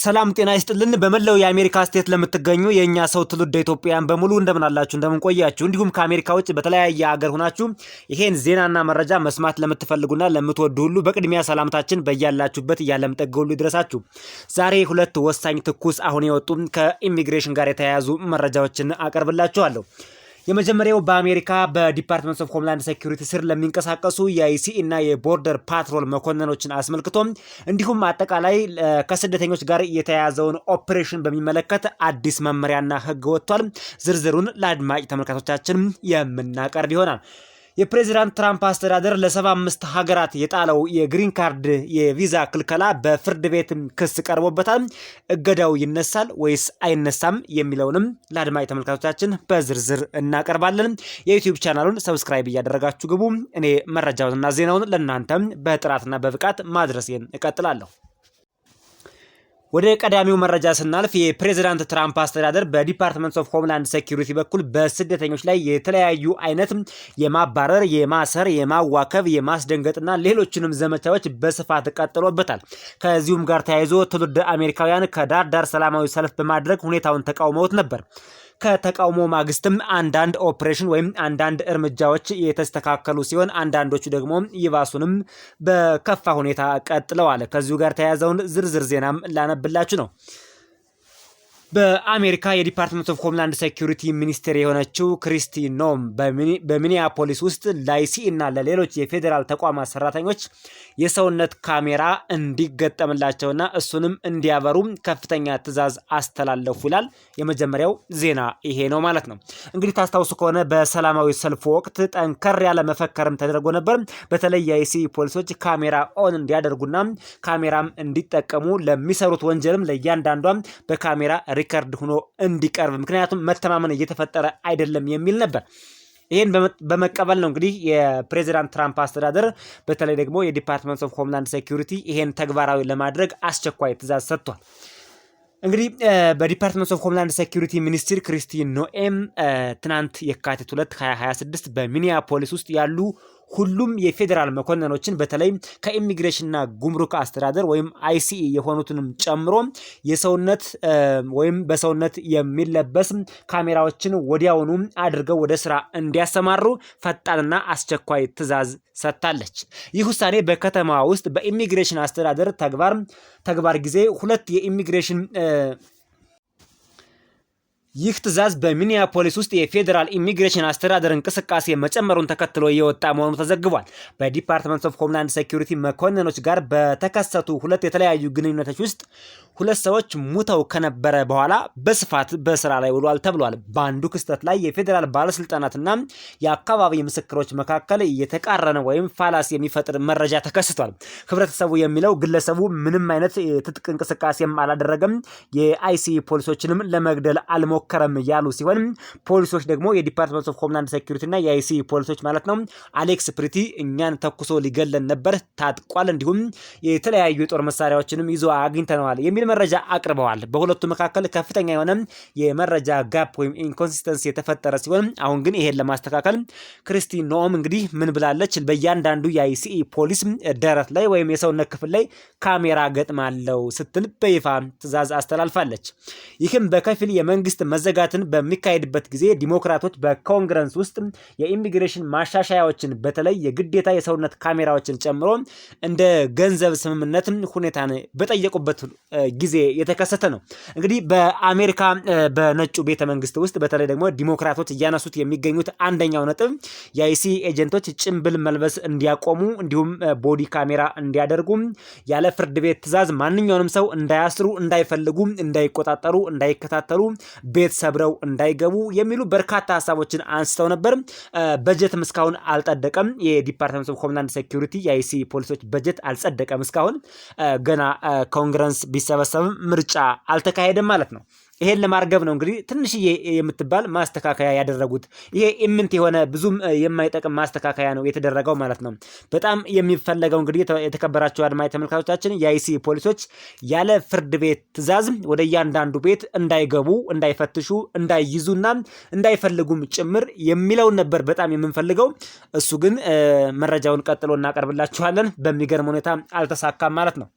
ሰላም ጤና ይስጥልን በመላው የአሜሪካ ስቴት ለምትገኙ የኛ ሰው ትውልደ ኢትዮጵያውያን በሙሉ እንደምን አላችሁ እንደምን ቆያችሁ እንዲሁም ከአሜሪካ ውጭ በተለያየ ሀገር ሆናችሁ ይሄን ዜናና መረጃ መስማት ለምትፈልጉና ለምትወዱ ሁሉ በቅድሚያ ሰላምታችን በእያላችሁበት የዓለም ጥግ ሁሉ ይድረሳችሁ። ዛሬ ሁለት ወሳኝ ትኩስ አሁን የወጡ ከኢሚግሬሽን ጋር የተያያዙ መረጃዎችን አቀርብላችኋለሁ። የመጀመሪያው በአሜሪካ በዲፓርትመንት ኦፍ ሆምላንድ ሴኩሪቲ ስር ለሚንቀሳቀሱ የአይሲ እና የቦርደር ፓትሮል መኮንኖችን አስመልክቶ እንዲሁም አጠቃላይ ከስደተኞች ጋር የተያያዘውን ኦፕሬሽን በሚመለከት አዲስ መመሪያና ህግ ወጥቷል። ዝርዝሩን ለአድማጭ ተመልካቾቻችን የምናቀርብ ይሆናል። የፕሬዚዳንት ትራምፕ አስተዳደር ለ75 ሀገራት የጣለው የግሪን ካርድ የቪዛ ክልከላ በፍርድ ቤት ክስ ቀርቦበታል። እገዳው ይነሳል ወይስ አይነሳም የሚለውንም ለአድማጭ ተመልካቾቻችን በዝርዝር እናቀርባለን። የዩቲዩብ ቻናሉን ሰብስክራይብ እያደረጋችሁ ግቡ። እኔ መረጃውንና ዜናውን ለእናንተም በጥራትና በብቃት ማድረሴን እቀጥላለሁ። ወደ ቀዳሚው መረጃ ስናልፍ የፕሬዚዳንት ትራምፕ አስተዳደር በዲፓርትመንት ኦፍ ሆምላንድ ሴኩሪቲ በኩል በስደተኞች ላይ የተለያዩ አይነት የማባረር፣ የማሰር፣ የማዋከብ፣ የማስደንገጥና ሌሎችንም ዘመቻዎች በስፋት ቀጥሎበታል። ከዚሁም ጋር ተያይዞ ትውልደ አሜሪካውያን ከዳር ዳር ሰላማዊ ሰልፍ በማድረግ ሁኔታውን ተቃውመውት ነበር። ከተቃውሞ ማግስትም አንዳንድ ኦፕሬሽን ወይም አንዳንድ እርምጃዎች የተስተካከሉ ሲሆን አንዳንዶቹ ደግሞ ይባሱንም በከፋ ሁኔታ ቀጥለዋል። ከዚሁ ጋር ተያያዘውን ዝርዝር ዜናም ላነብላችሁ ነው። በአሜሪካ የዲፓርትመንት ኦፍ ሆምላንድ ሴኩሪቲ ሚኒስቴር የሆነችው ክሪስቲ ኖም በሚኒያፖሊስ ውስጥ ለአይሲ እና ለሌሎች የፌዴራል ተቋማት ሰራተኞች የሰውነት ካሜራ እንዲገጠምላቸውና እሱንም እንዲያበሩ ከፍተኛ ትዕዛዝ አስተላለፉ ይላል። የመጀመሪያው ዜና ይሄ ነው ማለት ነው። እንግዲህ ታስታውሱ ከሆነ በሰላማዊ ሰልፍ ወቅት ጠንከር ያለ መፈከርም ተደርጎ ነበር። በተለይ የአይሲ ፖሊሶች ካሜራ ኦን እንዲያደርጉና ካሜራም እንዲጠቀሙ ለሚሰሩት ወንጀልም ለእያንዳንዷም በካሜራ ሪከርድ ሆኖ እንዲቀርብ ምክንያቱም መተማመን እየተፈጠረ አይደለም የሚል ነበር። ይሄን በመቀበል ነው እንግዲህ የፕሬዚዳንት ትራምፕ አስተዳደር በተለይ ደግሞ የዲፓርትመንት ኦፍ ሆምላንድ ሴኩሪቲ ይሄን ተግባራዊ ለማድረግ አስቸኳይ ትዕዛዝ ሰጥቷል። እንግዲህ በዲፓርትመንት ኦፍ ሆምላንድ ሴኩሪቲ ሚኒስትር ክሪስቲ ኖኤም ትናንት የካቲት 2 2026 በሚኒያፖሊስ ውስጥ ያሉ ሁሉም የፌዴራል መኮንኖችን በተለይ ከኢሚግሬሽንና ጉምሩክ አስተዳደር ወይም አይሲኢ የሆኑትንም ጨምሮ የሰውነት ወይም በሰውነት የሚለበስ ካሜራዎችን ወዲያውኑ አድርገው ወደ ስራ እንዲያሰማሩ ፈጣንና አስቸኳይ ትዕዛዝ ሰጥታለች። ይህ ውሳኔ በከተማ ውስጥ በኢሚግሬሽን አስተዳደር ተግባር ጊዜ ሁለት የኢሚግሬሽን ይህ ትዕዛዝ በሚኒያፖሊስ ውስጥ የፌዴራል ኢሚግሬሽን አስተዳደር እንቅስቃሴ መጨመሩን ተከትሎ የወጣ መሆኑ ተዘግቧል። በዲፓርትመንት ኦፍ ሆምላንድ ሴኩሪቲ መኮንኖች ጋር በተከሰቱ ሁለት የተለያዩ ግንኙነቶች ውስጥ ሁለት ሰዎች ሙተው ከነበረ በኋላ በስፋት በስራ ላይ ውሏል ተብሏል። በአንዱ ክስተት ላይ የፌዴራል ባለስልጣናትና የአካባቢ ምስክሮች መካከል የተቃረነ ወይም ፋላስ የሚፈጥር መረጃ ተከስቷል። ህብረተሰቡ የሚለው ግለሰቡ ምንም አይነት ትጥቅ እንቅስቃሴም አላደረገም፣ የአይሲ ፖሊሶችንም ለመግደል አልሞከረም ያሉ ሲሆን ፖሊሶች ደግሞ የዲፓርትመንት ኦፍ ሆምላንድ ሴኩሪቲ እና የአይሲ ፖሊሶች ማለት ነው አሌክስ ፕሪቲ እኛን ተኩሶ ሊገለን ነበር፣ ታጥቋል፣ እንዲሁም የተለያዩ የጦር መሳሪያዎችንም ይዞ አግኝተነዋል የሚል መረጃ አቅርበዋል። በሁለቱ መካከል ከፍተኛ የሆነ የመረጃ ጋፕ ወይም ኢንኮንሲስተንሲ የተፈጠረ ሲሆን አሁን ግን ይሄን ለማስተካከል ክሪስቲ ኖም እንግዲህ ምን ብላለች? በእያንዳንዱ የአይሲኢ ፖሊስ ደረት ላይ ወይም የሰውነት ክፍል ላይ ካሜራ ገጥማለው ስትል በይፋ ትዕዛዝ አስተላልፋለች። ይህም በከፊል የመንግስት መዘጋትን በሚካሄድበት ጊዜ ዲሞክራቶች በኮንግረስ ውስጥ የኢሚግሬሽን ማሻሻያዎችን በተለይ የግዴታ የሰውነት ካሜራዎችን ጨምሮ እንደ ገንዘብ ስምምነት ሁኔታን በጠየቁበት ጊዜ የተከሰተ ነው። እንግዲህ በአሜሪካ በነጩ ቤተ መንግስት ውስጥ በተለይ ደግሞ ዲሞክራቶች እያነሱት የሚገኙት አንደኛው ነጥብ የአይሲ ኤጀንቶች ጭንብል መልበስ እንዲያቆሙ እንዲሁም ቦዲ ካሜራ እንዲያደርጉ ያለ ፍርድ ቤት ትዕዛዝ ማንኛውንም ሰው እንዳያስሩ፣ እንዳይፈልጉ፣ እንዳይቆጣጠሩ፣ እንዳይከታተሉ፣ ቤት ሰብረው እንዳይገቡ የሚሉ በርካታ ሀሳቦችን አንስተው ነበር። በጀትም እስካሁን አልጸደቀም። የዲፓርትመንት ኦፍ ሆምላንድ ሴኩሪቲ የአይሲ ፖሊሶች በጀት አልጸደቀም። እስካሁን ገና ኮንግረስ ቢሰበሰብም ምርጫ አልተካሄደም ማለት ነው። ይሄን ለማርገብ ነው እንግዲህ ትንሽዬ የምትባል ማስተካከያ ያደረጉት። ይሄ ኢምንት የሆነ ብዙም የማይጠቅም ማስተካከያ ነው የተደረገው ማለት ነው። በጣም የሚፈለገው እንግዲህ የተከበራቸው አድማጭ ተመልካቾቻችን የአይሲ ፖሊሶች ያለ ፍርድ ቤት ትዕዛዝ ወደ እያንዳንዱ ቤት እንዳይገቡ፣ እንዳይፈትሹ፣ እንዳይይዙና እንዳይፈልጉም ጭምር የሚለውን ነበር በጣም የምንፈልገው። እሱ ግን መረጃውን ቀጥሎ እናቀርብላችኋለን። በሚገርም ሁኔታ አልተሳካም ማለት ነው።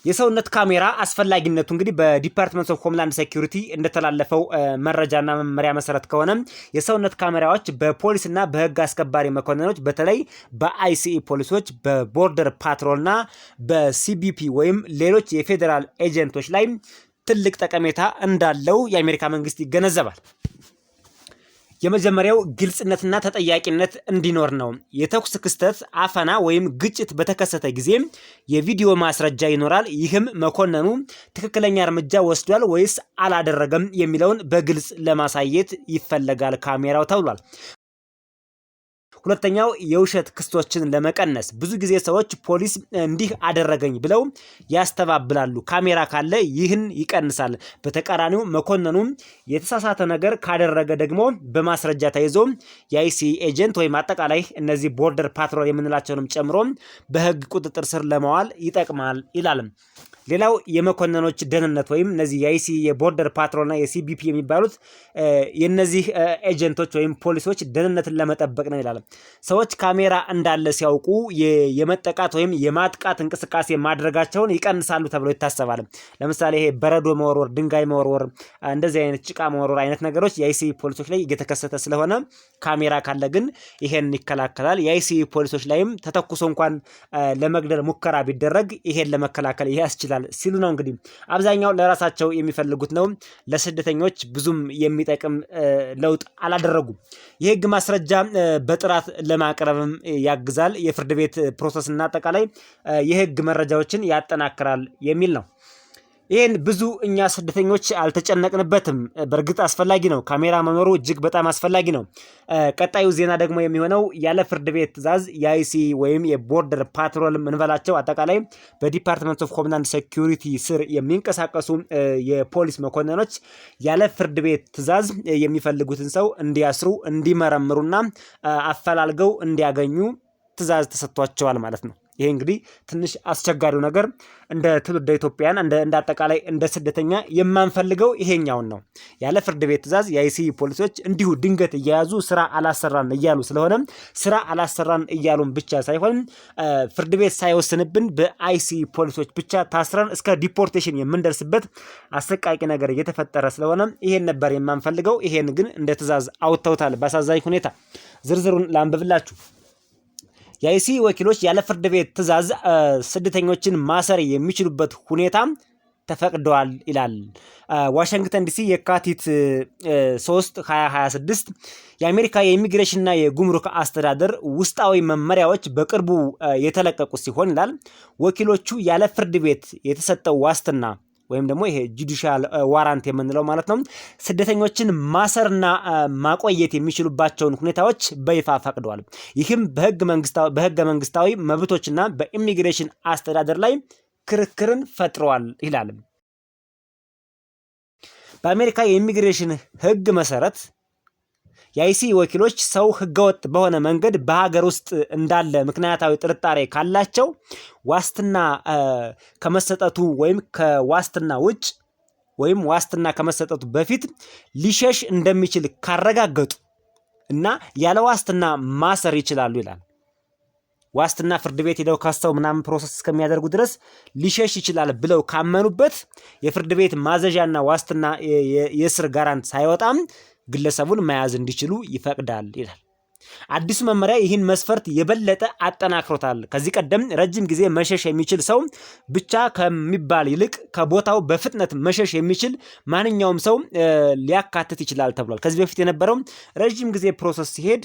የሰውነት ካሜራ አስፈላጊነቱ እንግዲህ በዲፓርትመንት ኦፍ ሆምላንድ ሴኩሪቲ እንደተላለፈው መረጃና መመሪያ መሰረት ከሆነ የሰውነት ካሜራዎች በፖሊስና በህግ አስከባሪ መኮንኖች በተለይ በአይሲኢ ፖሊሶች በቦርደር ፓትሮልና በሲቢፒ ወይም ሌሎች የፌዴራል ኤጀንቶች ላይ ትልቅ ጠቀሜታ እንዳለው የአሜሪካ መንግስት ይገነዘባል። የመጀመሪያው ግልጽነትና ተጠያቂነት እንዲኖር ነው። የተኩስ ክስተት፣ አፈና ወይም ግጭት በተከሰተ ጊዜ የቪዲዮ ማስረጃ ይኖራል። ይህም መኮንኑ ትክክለኛ እርምጃ ወስዷል ወይስ አላደረገም የሚለውን በግልጽ ለማሳየት ይፈለጋል ካሜራው ተብሏል። ሁለተኛው የውሸት ክስቶችን ለመቀነስ ብዙ ጊዜ ሰዎች ፖሊስ እንዲህ አደረገኝ ብለው ያስተባብላሉ። ካሜራ ካለ ይህን ይቀንሳል። በተቃራኒው መኮንኑ የተሳሳተ ነገር ካደረገ ደግሞ በማስረጃ ተይዞ የአይሲኢ ኤጀንት ወይም አጠቃላይ እነዚህ ቦርደር ፓትሮል የምንላቸውንም ጨምሮ በህግ ቁጥጥር ስር ለማዋል ይጠቅማል ይላል። ሌላው የመኮንኖች ደህንነት ወይም እነዚህ የአይሲኢ የቦርደር ፓትሮልና የሲቢፒ የሚባሉት የነዚህ ኤጀንቶች ወይም ፖሊሶች ደህንነትን ለመጠበቅ ነው ይላል። ሰዎች ካሜራ እንዳለ ሲያውቁ የመጠቃት ወይም የማጥቃት እንቅስቃሴ ማድረጋቸውን ይቀንሳሉ ተብሎ ይታሰባል። ለምሳሌ ይሄ በረዶ መወርወር፣ ድንጋይ መወርወር፣ እንደዚህ አይነት ጭቃ መወርወር አይነት ነገሮች የአይሲኢ ፖሊሶች ላይ እየተከሰተ ስለሆነ ካሜራ ካለ ግን ይሄን ይከላከላል። የአይሲኢ ፖሊሶች ላይም ተተኩሶ እንኳን ለመግደል ሙከራ ቢደረግ ይሄን ለመከላከል ያስችላል ሲሉ ነው። እንግዲህ አብዛኛው ለራሳቸው የሚፈልጉት ነው። ለስደተኞች ብዙም የሚጠቅም ለውጥ አላደረጉም። የህግ ማስረጃ በጥራት ለማቅረብም ያግዛል። የፍርድ ቤት ፕሮሰስና አጠቃላይ የህግ መረጃዎችን ያጠናክራል የሚል ነው። ይህን ብዙ እኛ ስደተኞች አልተጨነቅንበትም። በእርግጥ አስፈላጊ ነው። ካሜራ መኖሩ እጅግ በጣም አስፈላጊ ነው። ቀጣዩ ዜና ደግሞ የሚሆነው ያለ ፍርድ ቤት ትዕዛዝ የአይሲኢ ወይም የቦርደር ፓትሮል ምንበላቸው አጠቃላይ በዲፓርትመንት ኦፍ ሆምላንድ ሴኩሪቲ ስር የሚንቀሳቀሱ የፖሊስ መኮንኖች ያለ ፍርድ ቤት ትዕዛዝ የሚፈልጉትን ሰው እንዲያስሩ፣ እንዲመረምሩና አፈላልገው እንዲያገኙ ትዕዛዝ ተሰጥቷቸዋል ማለት ነው። ይሄ እንግዲህ ትንሽ አስቸጋሪው ነገር እንደ ትውልደ ኢትዮጵያን እንደ አጠቃላይ እንደ ስደተኛ የማንፈልገው ይሄኛውን ነው። ያለ ፍርድ ቤት ትዕዛዝ የአይሲኢ ፖሊሶች እንዲሁ ድንገት እየያዙ ስራ አላሰራን እያሉ ስለሆነ ስራ አላሰራን እያሉን ብቻ ሳይሆን ፍርድ ቤት ሳይወስንብን በአይሲኢ ፖሊሶች ብቻ ታስረን እስከ ዲፖርቴሽን የምንደርስበት አሰቃቂ ነገር እየተፈጠረ ስለሆነ ይሄን ነበር የማንፈልገው። ይሄን ግን እንደ ትዕዛዝ አውጥተውታል በአሳዛኝ ሁኔታ። ዝርዝሩን ላንብብላችሁ። የአይሲኢ ወኪሎች ያለ ፍርድ ቤት ትዕዛዝ ስደተኞችን ማሰር የሚችሉበት ሁኔታ ተፈቅደዋል ይላል። ዋሽንግተን ዲሲ የካቲት 3 2026 የአሜሪካ የኢሚግሬሽንና የጉምሩክ አስተዳደር ውስጣዊ መመሪያዎች በቅርቡ የተለቀቁ ሲሆን ይላል ወኪሎቹ ያለ ፍርድ ቤት የተሰጠው ዋስትና ወይም ደግሞ ይሄ ጁዲሻል ዋራንት የምንለው ማለት ነው ስደተኞችን ማሰርና ማቆየት የሚችሉባቸውን ሁኔታዎች በይፋ ፈቅደዋል። ይህም በህገ መንግስታዊ መብቶችና በኢሚግሬሽን አስተዳደር ላይ ክርክርን ፈጥረዋል ይላል። በአሜሪካ የኢሚግሬሽን ህግ መሰረት የአይሲኢ ወኪሎች ሰው ህገወጥ በሆነ መንገድ በሀገር ውስጥ እንዳለ ምክንያታዊ ጥርጣሬ ካላቸው ዋስትና ከመሰጠቱ ወይም ከዋስትና ውጭ ወይም ዋስትና ከመሰጠቱ በፊት ሊሸሽ እንደሚችል ካረጋገጡ እና ያለ ዋስትና ማሰር ይችላሉ ይላል። ዋስትና ፍርድ ቤት ሄደው ካስተው ምናምን ፕሮሰስ እስከሚያደርጉ ድረስ ሊሸሽ ይችላል ብለው ካመኑበት የፍርድ ቤት ማዘዣና ዋስትና የእስር ጋራንት ሳይወጣም ግለሰቡን መያዝ እንዲችሉ ይፈቅዳል ይላል። አዲሱ መመሪያ ይህን መስፈርት የበለጠ አጠናክሮታል። ከዚህ ቀደም ረጅም ጊዜ መሸሽ የሚችል ሰው ብቻ ከሚባል ይልቅ ከቦታው በፍጥነት መሸሽ የሚችል ማንኛውም ሰው ሊያካትት ይችላል ተብሏል። ከዚህ በፊት የነበረው ረጅም ጊዜ ፕሮሰስ ሲሄድ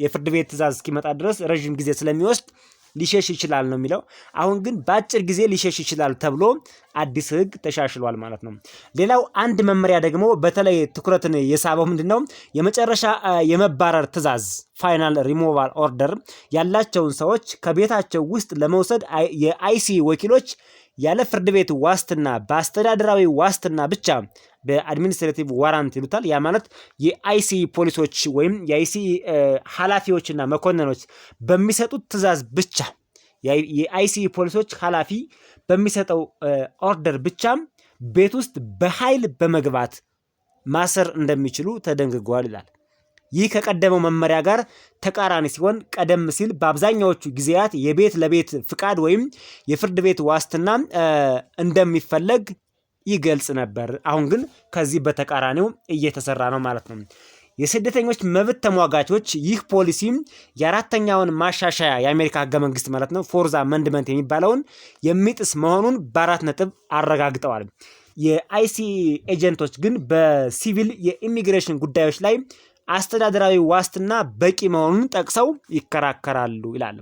የፍርድ ቤት ትዕዛዝ እስኪመጣ ድረስ ረጅም ጊዜ ስለሚወስድ ሊሸሽ ይችላል ነው የሚለው። አሁን ግን በአጭር ጊዜ ሊሸሽ ይችላል ተብሎ አዲስ ህግ ተሻሽሏል ማለት ነው። ሌላው አንድ መመሪያ ደግሞ በተለይ ትኩረትን የሳበው ምንድነው? የመጨረሻ የመባረር ትዕዛዝ ፋይናል ሪሞቫል ኦርደር ያላቸውን ሰዎች ከቤታቸው ውስጥ ለመውሰድ የአይሲኢ ወኪሎች ያለ ፍርድ ቤት ዋስትና በአስተዳደራዊ ዋስትና ብቻ በአድሚኒስትሬቲቭ ዋራንት ይሉታል። ያ ማለት የአይሲኢ ፖሊሶች ወይም የአይሲኢ ኃላፊዎችና መኮንኖች በሚሰጡት ትዕዛዝ ብቻ የአይሲኢ ፖሊሶች ኃላፊ በሚሰጠው ኦርደር ብቻ ቤት ውስጥ በኃይል በመግባት ማሰር እንደሚችሉ ተደንግጓል ይላል። ይህ ከቀደመው መመሪያ ጋር ተቃራኒ ሲሆን ቀደም ሲል በአብዛኛዎቹ ጊዜያት የቤት ለቤት ፍቃድ ወይም የፍርድ ቤት ዋስትና እንደሚፈለግ ይገልጽ ነበር። አሁን ግን ከዚህ በተቃራኒው እየተሰራ ነው ማለት ነው። የስደተኞች መብት ተሟጋቾች ይህ ፖሊሲ የአራተኛውን ማሻሻያ የአሜሪካ ህገ መንግስት ማለት ነው ፎርዝ አመንድመንት የሚባለውን የሚጥስ መሆኑን በ4 ነጥብ አረጋግጠዋል። የአይሲ ኤጀንቶች ግን በሲቪል የኢሚግሬሽን ጉዳዮች ላይ አስተዳደራዊ ዋስትና በቂ መሆኑን ጠቅሰው ይከራከራሉ ይላል።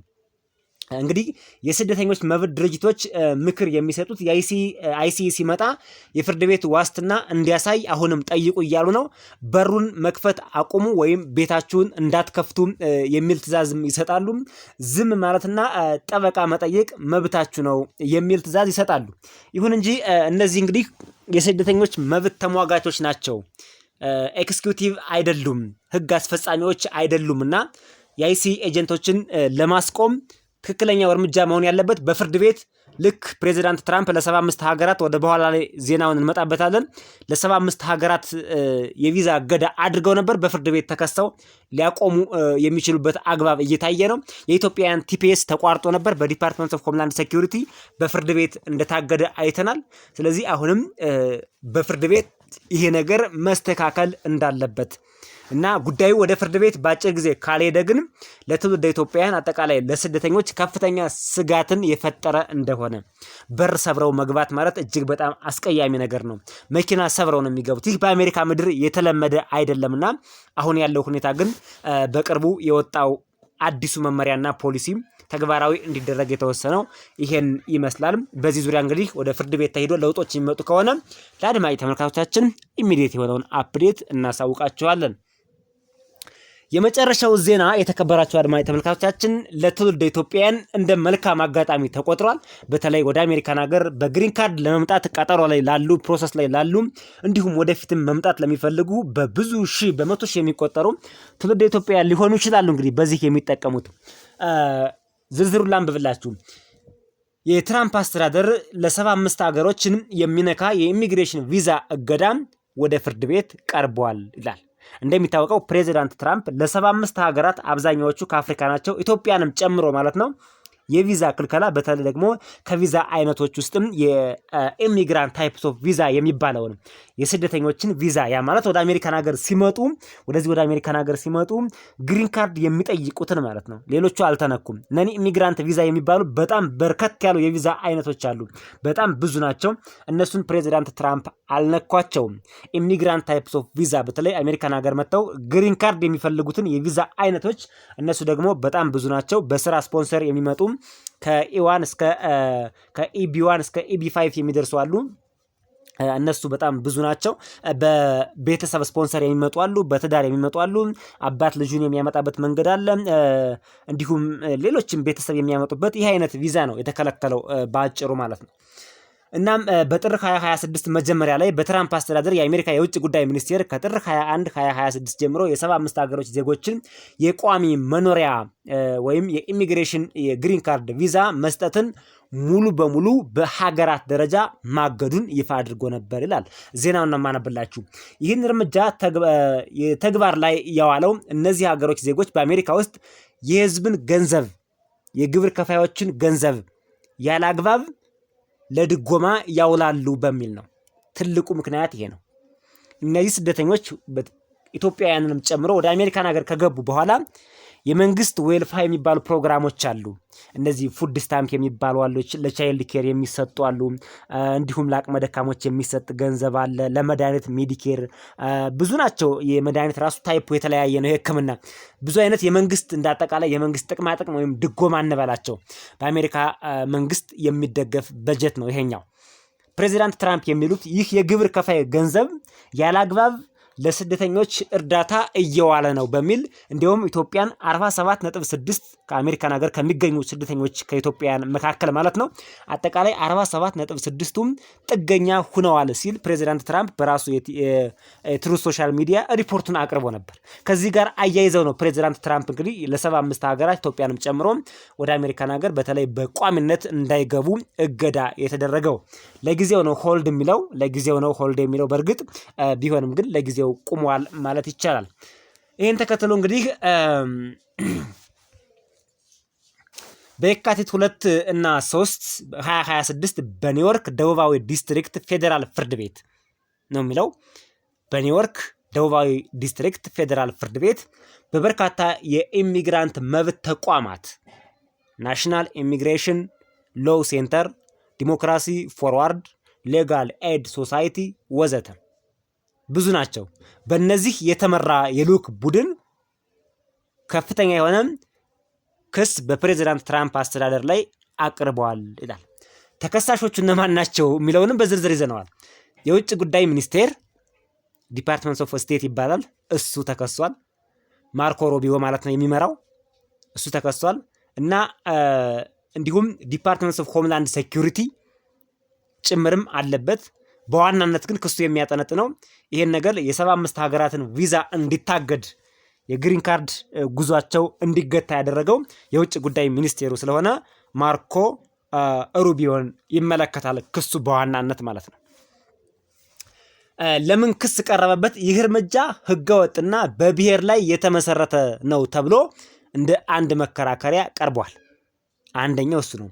እንግዲህ የስደተኞች መብት ድርጅቶች ምክር የሚሰጡት የአይሲ ሲመጣ የፍርድ ቤት ዋስትና እንዲያሳይ አሁንም ጠይቁ እያሉ ነው። በሩን መክፈት አቁሙ ወይም ቤታችሁን እንዳትከፍቱ የሚል ትዕዛዝ ይሰጣሉ። ዝም ማለትና ጠበቃ መጠየቅ መብታችሁ ነው የሚል ትዕዛዝ ይሰጣሉ። ይሁን እንጂ እነዚህ እንግዲህ የስደተኞች መብት ተሟጋቾች ናቸው፣ ኤክስኪዩቲቭ አይደሉም፣ ህግ አስፈጻሚዎች አይደሉምና የአይሲ ኤጀንቶችን ለማስቆም ትክክለኛው እርምጃ መሆን ያለበት በፍርድ ቤት ልክ ፕሬዚዳንት ትራምፕ ለ75 ሀገራት ወደ በኋላ ላይ ዜናውን እንመጣበታለን ለ75 ሀገራት የቪዛ እገዳ አድርገው ነበር። በፍርድ ቤት ተከሰው ሊያቆሙ የሚችሉበት አግባብ እየታየ ነው። የኢትዮጵያን ቲፒኤስ ተቋርጦ ነበር በዲፓርትመንት ኦፍ ሆምላንድ ሴኩሪቲ በፍርድ ቤት እንደታገደ አይተናል። ስለዚህ አሁንም በፍርድ ቤት ይሄ ነገር መስተካከል እንዳለበት እና ጉዳዩ ወደ ፍርድ ቤት በአጭር ጊዜ ካልሄደ ግን ለትውልደ ኢትዮጵያውያን አጠቃላይ ለስደተኞች ከፍተኛ ስጋትን የፈጠረ እንደሆነ በር ሰብረው መግባት ማለት እጅግ በጣም አስቀያሚ ነገር ነው። መኪና ሰብረው ነው የሚገቡት። ይህ በአሜሪካ ምድር የተለመደ አይደለምና አሁን ያለው ሁኔታ ግን በቅርቡ የወጣው አዲሱ መመሪያና ፖሊሲ ተግባራዊ እንዲደረግ የተወሰነው ይሄን ይመስላል። በዚህ ዙሪያ እንግዲህ ወደ ፍርድ ቤት ተሄዶ ለውጦች የሚመጡ ከሆነ ለአድማጭ ተመልካቾቻችን ኢሚዲየት የሆነውን አፕዴት እናሳውቃቸዋለን። የመጨረሻው ዜና የተከበራቸው አድማጭ ተመልካቾቻችን ለትውልደ ኢትዮጵያውያን እንደ መልካም አጋጣሚ ተቆጥሯል። በተለይ ወደ አሜሪካን ሀገር በግሪን ካርድ ለመምጣት ቀጠሮ ላይ ላሉ ፕሮሰስ ላይ ላሉ እንዲሁም ወደፊትም መምጣት ለሚፈልጉ በብዙ ሺህ በመቶ ሺህ የሚቆጠሩ ትውልደ ኢትዮጵያውያን ሊሆኑ ይችላሉ። እንግዲህ በዚህ የሚጠቀሙት ዝርዝሩን ላንብብላችሁ። የትራምፕ አስተዳደር ለ75 ሀገሮችን የሚነካ የኢሚግሬሽን ቪዛ እገዳ ወደ ፍርድ ቤት ቀርቧል ይላል። እንደሚታወቀው ፕሬዚዳንት ትራምፕ ለ75 ሀገራት አብዛኛዎቹ ከአፍሪካ ናቸው፣ ኢትዮጵያንም ጨምሮ ማለት ነው የቪዛ ክልከላ በተለይ ደግሞ ከቪዛ አይነቶች ውስጥም የኢሚግራንት ታይፕስ ኦፍ ቪዛ የሚባለውን የስደተኞችን ቪዛ ያ ማለት ወደ አሜሪካን ሀገር ሲመጡ ወደ አሜሪካን ሀገር ሲመጡ ግሪን ካርድ የሚጠይቁትን ማለት ነው። ሌሎቹ አልተነኩም። ነን ኢሚግራንት ቪዛ የሚባሉ በጣም በርከት ያሉ የቪዛ አይነቶች አሉ፣ በጣም ብዙ ናቸው። እነሱን ፕሬዚዳንት ትራምፕ አልነኳቸውም። ኢሚግራንት ታይፕስ ኦፍ ቪዛ በተለይ አሜሪካን ሀገር መጥተው ግሪን ካርድ የሚፈልጉትን የቪዛ አይነቶች እነሱ ደግሞ በጣም ብዙ ናቸው። በስራ ስፖንሰር የሚመጡ ከኢ1 እስከ ከኢቢ1 እስከ ኢቢ5 የሚደርሱ አሉ። እነሱ በጣም ብዙ ናቸው። በቤተሰብ ስፖንሰር የሚመጡ አሉ፣ በትዳር የሚመጡ አሉ፣ አባት ልጁን የሚያመጣበት መንገድ አለ፣ እንዲሁም ሌሎችም ቤተሰብ የሚያመጡበት ይህ አይነት ቪዛ ነው የተከለከለው በአጭሩ ማለት ነው። እናም በጥር 2026 መጀመሪያ ላይ በትራምፕ አስተዳደር የአሜሪካ የውጭ ጉዳይ ሚኒስቴር ከጥር 21 2026 ጀምሮ የ75 ሀገሮች ዜጎችን የቋሚ መኖሪያ ወይም የኢሚግሬሽን የግሪን ካርድ ቪዛ መስጠትን ሙሉ በሙሉ በሀገራት ደረጃ ማገዱን ይፋ አድርጎ ነበር ይላል ዜናውን ማነብላችሁ። ይህን እርምጃ ተግባር ላይ ያዋለው እነዚህ ሀገሮች ዜጎች በአሜሪካ ውስጥ የህዝብን ገንዘብ የግብር ከፋዮችን ገንዘብ ያለ አግባብ ለድጎማ ያውላሉ በሚል ነው። ትልቁ ምክንያት ይሄ ነው። እነዚህ ስደተኞች ኢትዮጵያውያንንም ጨምሮ ወደ አሜሪካን ሀገር ከገቡ በኋላ የመንግስት ዌልፋር የሚባሉ ፕሮግራሞች አሉ። እነዚህ ፉድ ስታምፕ የሚባሉ አሉ፣ ለቻይልድ ኬር የሚሰጡ አሉ፣ እንዲሁም ለአቅመ ደካሞች የሚሰጥ ገንዘብ አለ፣ ለመድኃኒት ሜዲኬር ብዙ ናቸው። የመድኃኒት ራሱ ታይፑ የተለያየ ነው። የህክምና ብዙ አይነት የመንግስት እንዳጠቃላይ የመንግስት ጥቅማ ጥቅም ወይም ድጎማ እንበላቸው በአሜሪካ መንግስት የሚደገፍ በጀት ነው ይሄኛው። ፕሬዚዳንት ትራምፕ የሚሉት ይህ የግብር ከፋይ ገንዘብ ያለ አግባብ ለስደተኞች እርዳታ እየዋለ ነው በሚል እንዲሁም ኢትዮጵያን 47.6 ከአሜሪካን ሀገር ከሚገኙ ስደተኞች ከኢትዮጵያን መካከል ማለት ነው አጠቃላይ 47.6ቱም ጥገኛ ሆነዋል ሲል ፕሬዚዳንት ትራምፕ በራሱ የትሩዝ ሶሻል ሚዲያ ሪፖርቱን አቅርቦ ነበር። ከዚህ ጋር አያይዘው ነው ፕሬዚዳንት ትራምፕ እንግዲህ ለ75 ሀገራት ኢትዮጵያንም ጨምሮ ወደ አሜሪካን ሀገር በተለይ በቋሚነት እንዳይገቡ እገዳ የተደረገው። ለጊዜው ነው ሆልድ የሚለው በርግጥ ቢሆንም ግን ለጊዜው ቁሟል ማለት ይቻላል። ይህን ተከትሎ እንግዲህ በየካቲት 2 እና 3 2026 በኒውዮርክ ደቡባዊ ዲስትሪክት ፌዴራል ፍርድ ቤት ነው የሚለው። በኒውዮርክ ደቡባዊ ዲስትሪክት ፌዴራል ፍርድ ቤት በበርካታ የኢሚግራንት መብት ተቋማት ናሽናል ኢሚግሬሽን ሎው ሴንተር፣ ዲሞክራሲ ፎርዋርድ፣ ሌጋል ኤድ ሶሳይቲ ወዘተ ብዙ ናቸው። በእነዚህ የተመራ የልዑክ ቡድን ከፍተኛ የሆነ ክስ በፕሬዚዳንት ትራምፕ አስተዳደር ላይ አቅርበዋል ይላል። ተከሳሾቹ እነማን ናቸው የሚለውንም በዝርዝር ይዘነዋል። የውጭ ጉዳይ ሚኒስቴር ዲፓርትመንት ኦፍ ስቴት ይባላል። እሱ ተከሷል። ማርኮ ሩቢዮ ማለት ነው የሚመራው፣ እሱ ተከሷል። እና እንዲሁም ዲፓርትመንት ኦፍ ሆምላንድ ሴኩሪቲ ጭምርም አለበት። በዋናነት ግን ክሱ የሚያጠነጥነው ይሄን ነገር የ75 ሀገራትን ቪዛ እንዲታገድ የግሪን ካርድ ጉዟቸው እንዲገታ ያደረገው የውጭ ጉዳይ ሚኒስቴሩ ስለሆነ ማርኮ ሩቢዮን ይመለከታል ክሱ በዋናነት ማለት ነው። ለምን ክስ ቀረበበት? ይህ እርምጃ ህገወጥና በብሔር ላይ የተመሰረተ ነው ተብሎ እንደ አንድ መከራከሪያ ቀርቧል። አንደኛው እሱ ነው።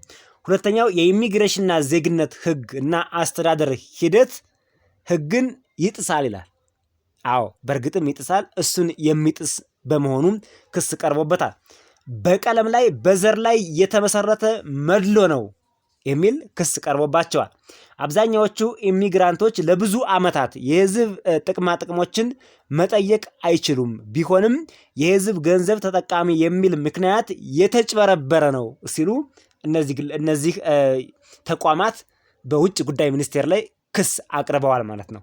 ሁለተኛው የኢሚግሬሽንና ዜግነት ህግ እና አስተዳደር ሂደት ህግን ይጥሳል ይላል። አዎ በእርግጥም ይጥሳል። እሱን የሚጥስ በመሆኑም ክስ ቀርቦበታል። በቀለም ላይ በዘር ላይ የተመሰረተ መድሎ ነው የሚል ክስ ቀርቦባቸዋል። አብዛኛዎቹ ኢሚግራንቶች ለብዙ ዓመታት የህዝብ ጥቅማ ጥቅሞችን መጠየቅ አይችሉም። ቢሆንም የህዝብ ገንዘብ ተጠቃሚ የሚል ምክንያት የተጭበረበረ ነው ሲሉ እነዚህ ተቋማት በውጭ ጉዳይ ሚኒስቴር ላይ ክስ አቅርበዋል ማለት ነው።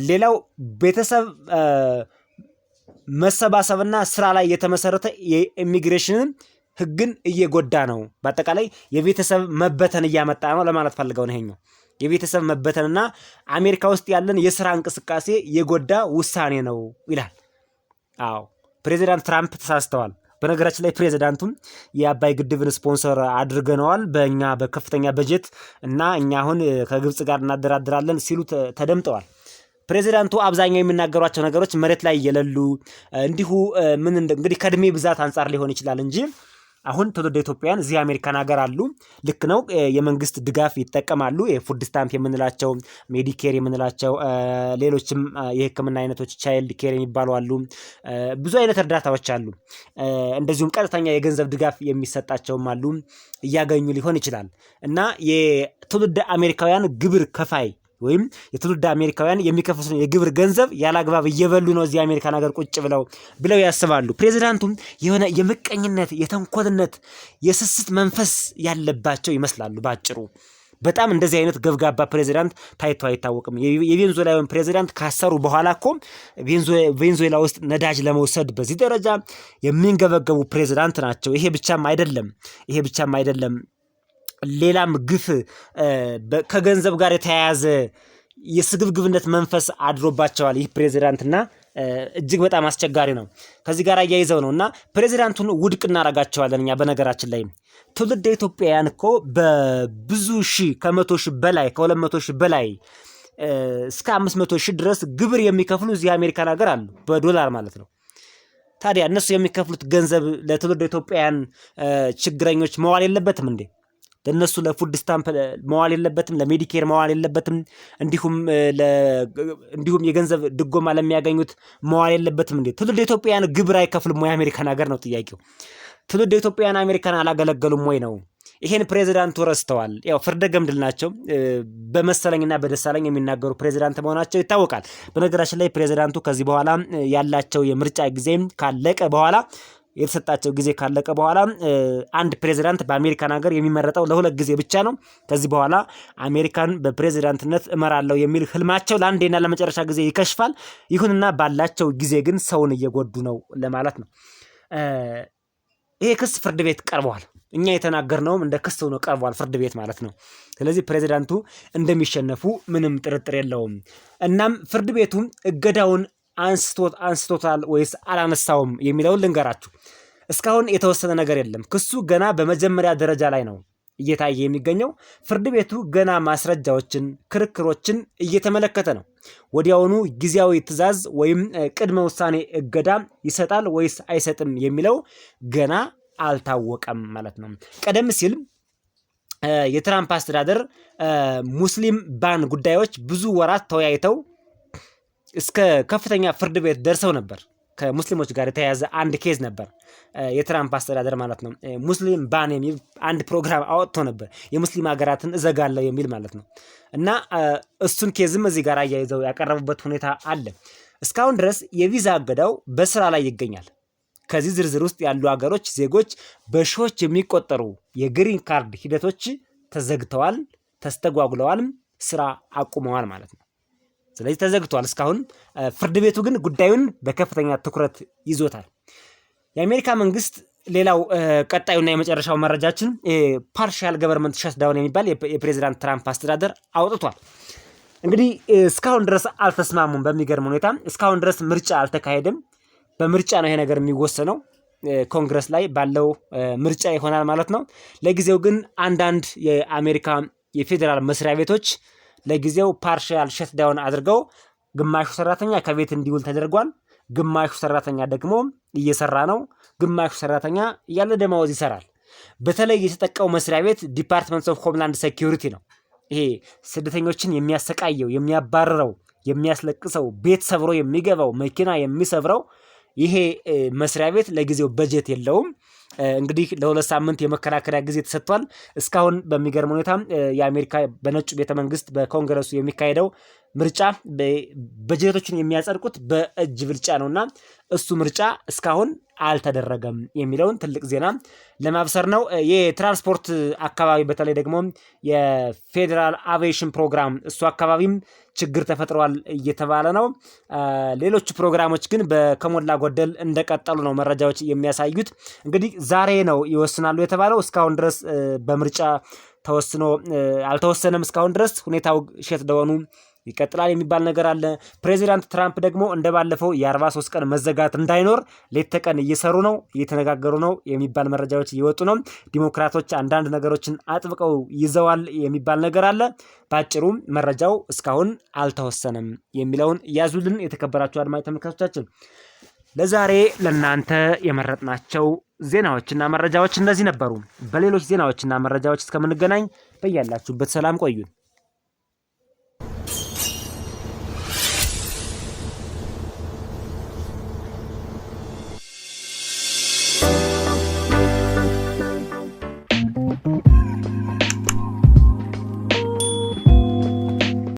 ሌላው ቤተሰብ መሰባሰብና ስራ ላይ የተመሰረተ የኢሚግሬሽን ህግን እየጎዳ ነው። በአጠቃላይ የቤተሰብ መበተን እያመጣ ነው ለማለት ፈልገው ነው። ይሄኛው የቤተሰብ መበተንና አሜሪካ ውስጥ ያለን የስራ እንቅስቃሴ የጎዳ ውሳኔ ነው ይላል። አዎ ፕሬዚዳንት ትራምፕ ተሳስተዋል። በነገራችን ላይ ፕሬዚዳንቱም የአባይ ግድብን ስፖንሰር አድርገነዋል በእኛ በከፍተኛ በጀት እና እኛ አሁን ከግብጽ ጋር እናደራድራለን ሲሉ ተደምጠዋል። ፕሬዚዳንቱ አብዛኛው የሚናገሯቸው ነገሮች መሬት ላይ የሌሉ እንዲሁ እንግዲህ ከእድሜ ብዛት አንጻር ሊሆን ይችላል እንጂ አሁን ትውልደ ኢትዮጵያውያን እዚህ አሜሪካን ሀገር አሉ። ልክ ነው። የመንግስት ድጋፍ ይጠቀማሉ። የፉድ ስታምፕ የምንላቸው፣ ሜዲኬር የምንላቸው፣ ሌሎችም የህክምና አይነቶች ቻይልድ ኬር የሚባሉ አሉ። ብዙ አይነት እርዳታዎች አሉ። እንደዚሁም ቀጥተኛ የገንዘብ ድጋፍ የሚሰጣቸውም አሉ። እያገኙ ሊሆን ይችላል እና የትውልደ አሜሪካውያን ግብር ከፋይ ወይም የትውልደ አሜሪካውያን የሚከፍሉትን የግብር ገንዘብ ያላግባብ እየበሉ ነው እዚህ አሜሪካን ሀገር ቁጭ ብለው ያስባሉ። ፕሬዚዳንቱም የሆነ የምቀኝነት፣ የተንኮልነት፣ የስስት መንፈስ ያለባቸው ይመስላሉ። ባጭሩ በጣም እንደዚህ አይነት ገብጋባ ፕሬዚዳንት ታይቶ አይታወቅም። የቬንዙዌላውን ፕሬዚዳንት ካሰሩ በኋላ እኮ ቬንዙዌላ ውስጥ ነዳጅ ለመውሰድ በዚህ ደረጃ የሚንገበገቡ ፕሬዚዳንት ናቸው። ይሄ ብቻም አይደለም ሌላም ግፍ ከገንዘብ ጋር የተያያዘ የስግብግብነት መንፈስ አድሮባቸዋል ይህ ፕሬዚዳንትና እጅግ በጣም አስቸጋሪ ነው። ከዚህ ጋር አያይዘው ነው እና ፕሬዚዳንቱን ውድቅ እናረጋቸዋለን እኛ። በነገራችን ላይ ትውልደ ኢትዮጵያውያን እኮ በብዙ ሺህ ከ100 ሺህ በላይ ከ200 ሺህ በላይ እስከ 500 ሺህ ድረስ ግብር የሚከፍሉ እዚህ አሜሪካን ሀገር አሉ፣ በዶላር ማለት ነው። ታዲያ እነሱ የሚከፍሉት ገንዘብ ለትውልደ ኢትዮጵያውያን ችግረኞች መዋል የለበትም እንዴ? ለነሱ ለፉድ ስታምፕ መዋል የለበትም? ለሜዲኬር መዋል የለበትም? እንዲሁም የገንዘብ ድጎማ ለሚያገኙት መዋል የለበትም እንዴ? ትውልደ ኢትዮጵያውያን ግብር አይከፍሉም ወይ አሜሪካን ሀገር ነው ጥያቄው። ትውልደ ኢትዮጵያውያን አሜሪካን አላገለገሉም ወይ ነው። ይሄን ፕሬዚዳንቱ ረስተዋል። ያው ፍርደ ገምድል ናቸው። በመሰለኝና በደሳለኝ የሚናገሩ ፕሬዚዳንት መሆናቸው ይታወቃል። በነገራችን ላይ ፕሬዚዳንቱ ከዚህ በኋላ ያላቸው የምርጫ ጊዜም ካለቀ በኋላ የተሰጣቸው ጊዜ ካለቀ በኋላ አንድ ፕሬዚዳንት በአሜሪካን ሀገር የሚመረጠው ለ2 ጊዜ ብቻ ነው። ከዚህ በኋላ አሜሪካን በፕሬዚዳንትነት እመራለሁ የሚል ህልማቸው ለአንዴና ለመጨረሻ ጊዜ ይከሽፋል። ይሁንና ባላቸው ጊዜ ግን ሰውን እየጎዱ ነው ለማለት ነው። ይሄ ክስ ፍርድ ቤት ቀርቧል። እኛ የተናገርነውም እንደ ክስ ሆኖ ቀርቧል ፍርድ ቤት ማለት ነው። ስለዚህ ፕሬዚዳንቱ እንደሚሸነፉ ምንም ጥርጥር የለውም። እናም ፍርድ ቤቱ እገዳውን አንስቶታል ወይስ አላነሳውም የሚለውን ልንገራችሁ። እስካሁን የተወሰነ ነገር የለም። ክሱ ገና በመጀመሪያ ደረጃ ላይ ነው እየታየ የሚገኘው። ፍርድ ቤቱ ገና ማስረጃዎችን፣ ክርክሮችን እየተመለከተ ነው። ወዲያውኑ ጊዜያዊ ትዕዛዝ ወይም ቅድመ ውሳኔ እገዳ ይሰጣል ወይስ አይሰጥም የሚለው ገና አልታወቀም ማለት ነው። ቀደም ሲል የትራምፕ አስተዳደር ሙስሊም ባን ጉዳዮች ብዙ ወራት ተወያይተው እስከ ከፍተኛ ፍርድ ቤት ደርሰው ነበር። ከሙስሊሞች ጋር የተያያዘ አንድ ኬዝ ነበር የትራምፕ አስተዳደር ማለት ነው። ሙስሊም ባን የሚል አንድ ፕሮግራም አወጥቶ ነበር፣ የሙስሊም ሀገራትን እዘጋለሁ የሚል ማለት ነው። እና እሱን ኬዝም እዚህ ጋር አያይዘው ያቀረቡበት ሁኔታ አለ። እስካሁን ድረስ የቪዛ እገዳው በስራ ላይ ይገኛል። ከዚህ ዝርዝር ውስጥ ያሉ ሀገሮች ዜጎች በሺዎች የሚቆጠሩ የግሪን ካርድ ሂደቶች ተዘግተዋል፣ ተስተጓጉለዋል፣ ስራ አቁመዋል ማለት ነው። ስለዚህ ተዘግቷል እስካሁን። ፍርድ ቤቱ ግን ጉዳዩን በከፍተኛ ትኩረት ይዞታል። የአሜሪካ መንግስት ሌላው ቀጣዩና የመጨረሻው መረጃችን ፓርሻል ገቨርንመንት ሸትዳውን የሚባል የፕሬዚዳንት ትራምፕ አስተዳደር አውጥቷል። እንግዲህ እስካሁን ድረስ አልተስማሙም። በሚገርም ሁኔታ እስካሁን ድረስ ምርጫ አልተካሄደም። በምርጫ ነው ይሄ ነገር የሚወሰነው፣ ኮንግረስ ላይ ባለው ምርጫ ይሆናል ማለት ነው። ለጊዜው ግን አንዳንድ የአሜሪካ የፌዴራል መስሪያ ቤቶች ለጊዜው ፓርሻል ሸትዳውን አድርገው ግማሹ ሰራተኛ ከቤት እንዲውል ተደርጓል። ግማሹ ሰራተኛ ደግሞ እየሰራ ነው። ግማሹ ሰራተኛ ያለ ደመወዝ ይሰራል። በተለይ የተጠቃው መስሪያ ቤት ዲፓርትመንት ኦፍ ሆምላንድ ሴኩሪቲ ነው። ይሄ ስደተኞችን የሚያሰቃየው፣ የሚያባርረው፣ የሚያስለቅሰው፣ ቤት ሰብሮ የሚገባው፣ መኪና የሚሰብረው ይሄ መስሪያ ቤት ለጊዜው በጀት የለውም። እንግዲህ ለ2 ሳምንት የመከራከሪያ ጊዜ ተሰጥቷል። እስካሁን በሚገርም ሁኔታ የአሜሪካ በነጩ ቤተመንግስት በኮንግረሱ የሚካሄደው ምርጫ በጀቶችን የሚያጸድቁት በእጅ ብልጫ ነውና እሱ ምርጫ እስካሁን አልተደረገም የሚለውን ትልቅ ዜና ለማብሰር ነው። የትራንስፖርት አካባቢ በተለይ ደግሞ የፌዴራል አቪዬሽን ፕሮግራም እሱ አካባቢም ችግር ተፈጥሯል እየተባለ ነው። ሌሎቹ ፕሮግራሞች ግን ከሞላ ጎደል እንደቀጠሉ ነው መረጃዎች የሚያሳዩት። እንግዲህ ዛሬ ነው ይወስናሉ የተባለው። እስካሁን ድረስ በምርጫ ተወስኖ አልተወሰነም። እስካሁን ድረስ ሁኔታው ሸትዳውኑ ይቀጥላል የሚባል ነገር አለ። ፕሬዚዳንት ትራምፕ ደግሞ እንደባለፈው የ43 ቀን መዘጋት እንዳይኖር ሌት ተቀን እየሰሩ ነው፣ እየተነጋገሩ ነው የሚባል መረጃዎች እየወጡ ነው። ዲሞክራቶች አንዳንድ ነገሮችን አጥብቀው ይዘዋል የሚባል ነገር አለ። በአጭሩም መረጃው እስካሁን አልተወሰነም የሚለውን ያዙልን። የተከበራችሁ አድማጭ ተመልካቾቻችን ለዛሬ ለእናንተ የመረጥናቸው ዜናዎችና መረጃዎች እነዚህ ነበሩ። በሌሎች ዜናዎችና መረጃዎች እስከምንገናኝ በያላችሁበት ሰላም ቆዩን።